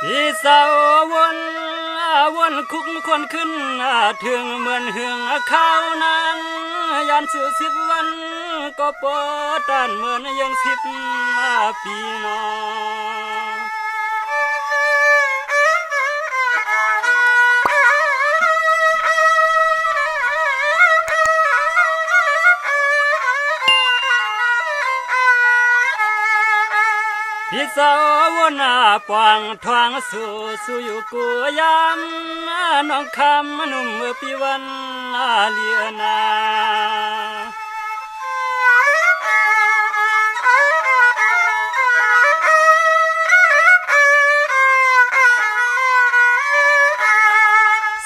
พี่สาววนคุกควรขึ้นถึงเหมือนหึงข้าวนั้นยันสู่10 วันก็ปอตันเหมือนยัง10 ปีนอพี่สาววนปวงทวงสู่อยู่กูยามน้องคำนุ่มเมื่อปีวันเลียนา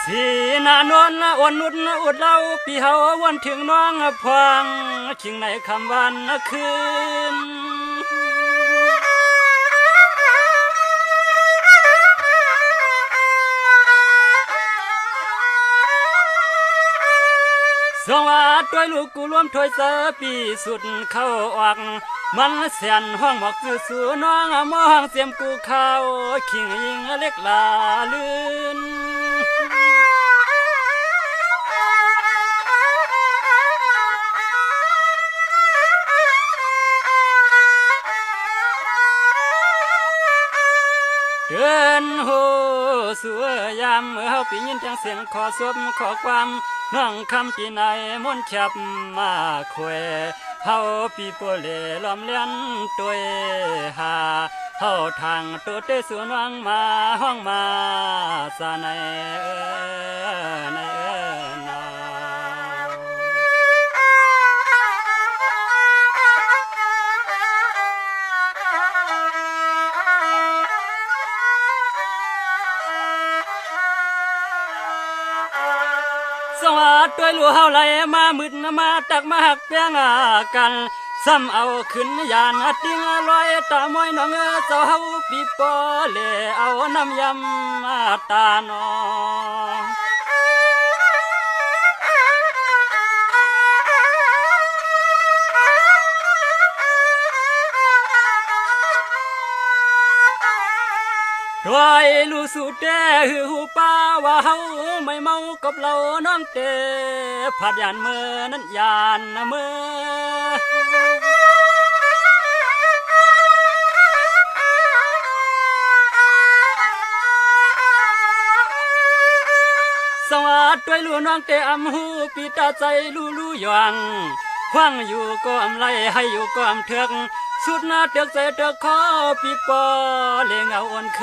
สีนานวลอ่อนนุดอุดเล่าปีเฮาวันถึงน้องพวงชิงในคำวันคืนสองว่าด้วยลูกกูรวมถอยเสอปีสุดเข้าออกมันเสียนห้องหมอกสู่น้องมองเสียมกูเข้าขิงยิงเล็กลาลื่นเดินโหสู่ยามเมื่อเฮาปียินจังเสียงขอสวบขอความน้องคำปีในมนฉับมาควยเฮาปีโปเลล้อมเลี้ยนตัวหาเฮาทางตัวเตสู่น้องมาห้องมาสาในสวัสด้วยลูกเฮาไหลมามืดมาตักมาหักเปียงกันซ้ำเอาขึ้นยานติ้งลอยตามอยน้องเจ้าเฮาปีปอเลเอาน้ำยำตาน้องด้วยลูสุเตหือป้าว่าเฮาไม่เมากับเราน้องเตผัดยานเมื่อนั้นยานเมื่อสวัสด้วยลูน้องเตอำหูปีตาใจลูหยองคว้างอยู่ก็อำไลให้อยู่ก็อำเถือกสุดหน้าเตือกใจเตือกคอปีปอเลงเอาอ่อนเค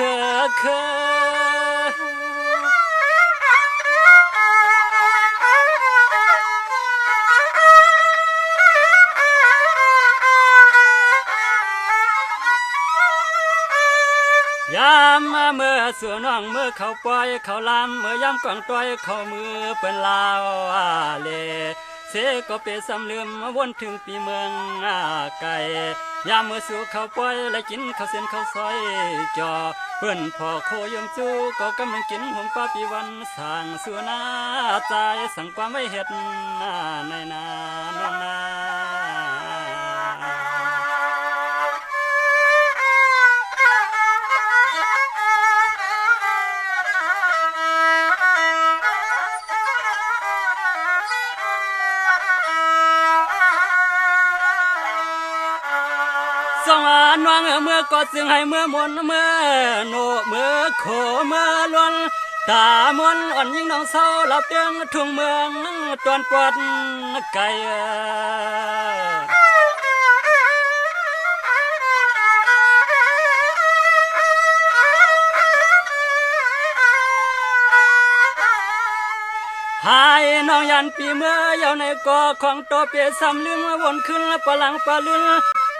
ยามเมื่อสู่น้องเมื่อเขาปล่อยเขาลามเมื่อยามก่อนต้อยเขามือเปิ้นลาวเลเสก็เปสำลืมวนถึงปีเมืองไก่ยามเมื่อสู่เขาปล่อยและกินข้าวเส้นข้าวซอยจอเปิ้นพอโคยงจูก็กำลังกินหงป้าปีวันสั่งสู่หน้าใจสั่งความไว้เฮ็ดในนาน้องนาสองน้องเมื่อก็จึงให้เมื่อมนเมื่อโนเมื่อโขเมื่อล้วนตามนอ่อนยิ่งน้องเศร้าหลับเตียงทุ่งเมืองตอนปวดไก่หายน้องยันปีเมื่อยาวในก่อของตัวเปียซ้ำลืมวนขึ้นปลังปลืน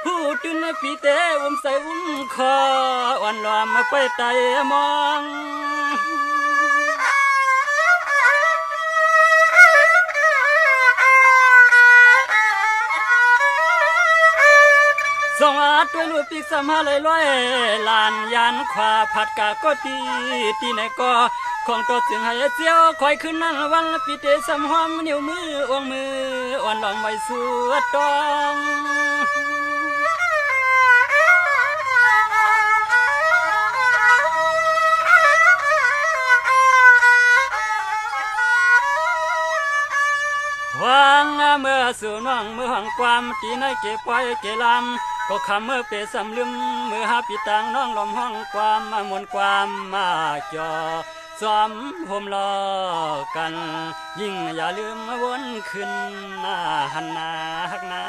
ผู้ตื่นปีเตใส่คออ่อนลอมไปไตมองสองอาตัวลูกปีกสมาเลยลอยลานยันขวาผัดกะก็ตีในก่อของตัวจึงให้เจียวคอยขึ้นนั่งวันปีเตสำหอมนิ้วมืออ่วงมืออ่อนลองไว้สู่ตอง ส องมือห้องความตีในเก็บไว้เกลำก็คำเมื่อเปสำลืมมือหาปีตังน้องลมห้องความมามนความมาจอซ้อมห่มรอกันยิ่งอย่าลืมมาวนขึ้นหน้าหันหน้าหักหน้า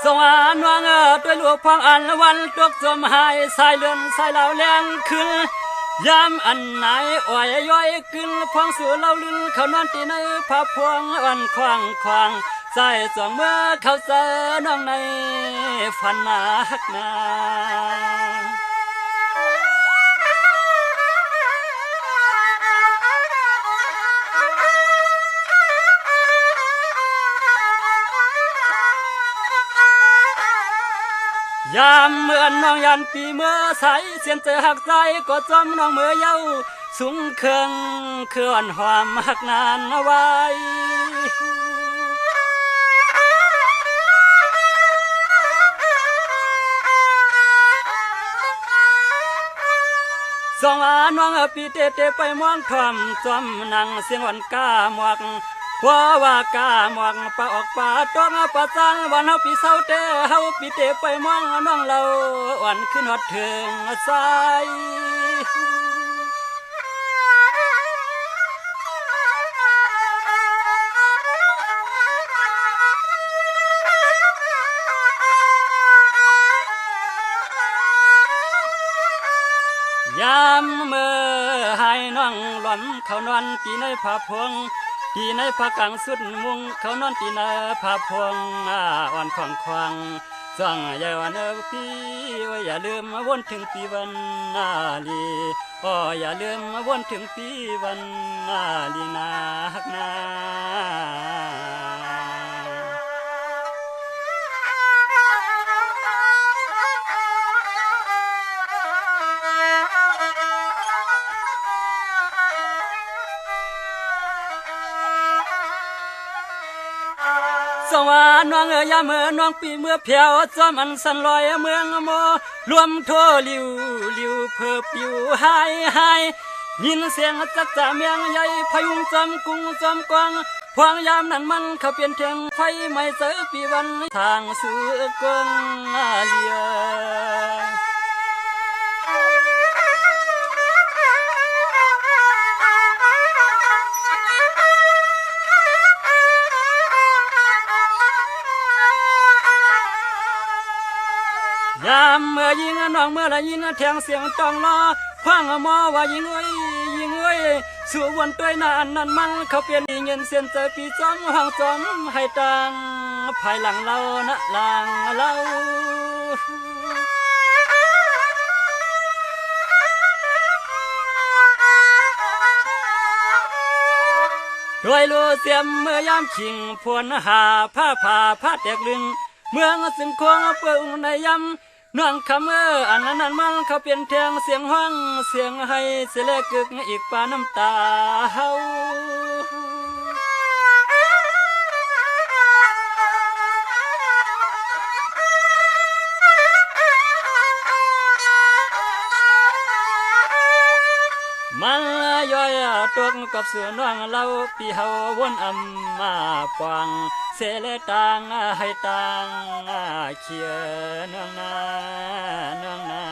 สวรรค์วางด้วยลูกพองอันวันตกจมหายสายเลือนสายเหล่าแรงขึ้นยามอันไหนอ่อยย้อยขึ้นพองสู่เล่าลื่นเขานอนตีในผ้าพวงอันควางใส่สองมือเขาเสน้องในฝันหนักหนายามเมื่อน้องยันปีเมื่อใสเสียนเจอหักใจก็จอมน้องเมื่อเย้าสูงเครื่องหอมหักนานเอาไว้สองน้องปีเตไปมองทอมจอมนั่งเสียงวันก้าหมวกว่ากาหมวกปะออกป่าต้องปะจังวันเฮาปีเศร้าเตเฮาปีเตไปมองน้องเราวันขึ้นฮอดเถิงสายยามเมื่อให้น้องหล่อนเขานอนตีในผ้าพวงตีในผ้ากางสุดมุงเขานอนตีในผ้าพวงอ่อนของควางส่องใหญ่วันพี่ว่าอย่าลืมมาวนถึงปีวันนาลีอย่าลืมมาวนถึงปีวันนาลีนาฮักนาสวรรค์น้องยามเมื่อน้องปีเมื่อเพียวจอมันสันลอยเมืองโมรวมทั่วลิวเพื่อปิวหายยินเสียงจักจ่าเมียงใหญ่พยุงจอมกุ้งจอมกวางพวงยามนั้นมันเขาเปลี่ยนเทียงไฟไม่เจอปีวันทางสู่กงเลียยามเมื่อยิงน้องเมื่อละยินแทงเสียงตองล้อคว้างมอว่ายิงเอ้ยสู่วันตัวนานนั้นมันเขาเปลี่ยนเงินเสียนเจอปีจ้องห้องจอมให้ตังภายหลังเรานะหลังเราโดยลูเสียมเมื่อยามชิงพวนหาผ้าแตกลึงเมืองสึงควงเปิงในยำน้องคำอันนั้นมันเขาเปลี่ยนแทงเสียงห้องเสียงให้เสียเล็กึกอีกปาน้ำตาเฮามันย่อยตกกับเสือน้องเราปีเฮาวนมาปวงเสเลตังให้ตังเขียนน้องนา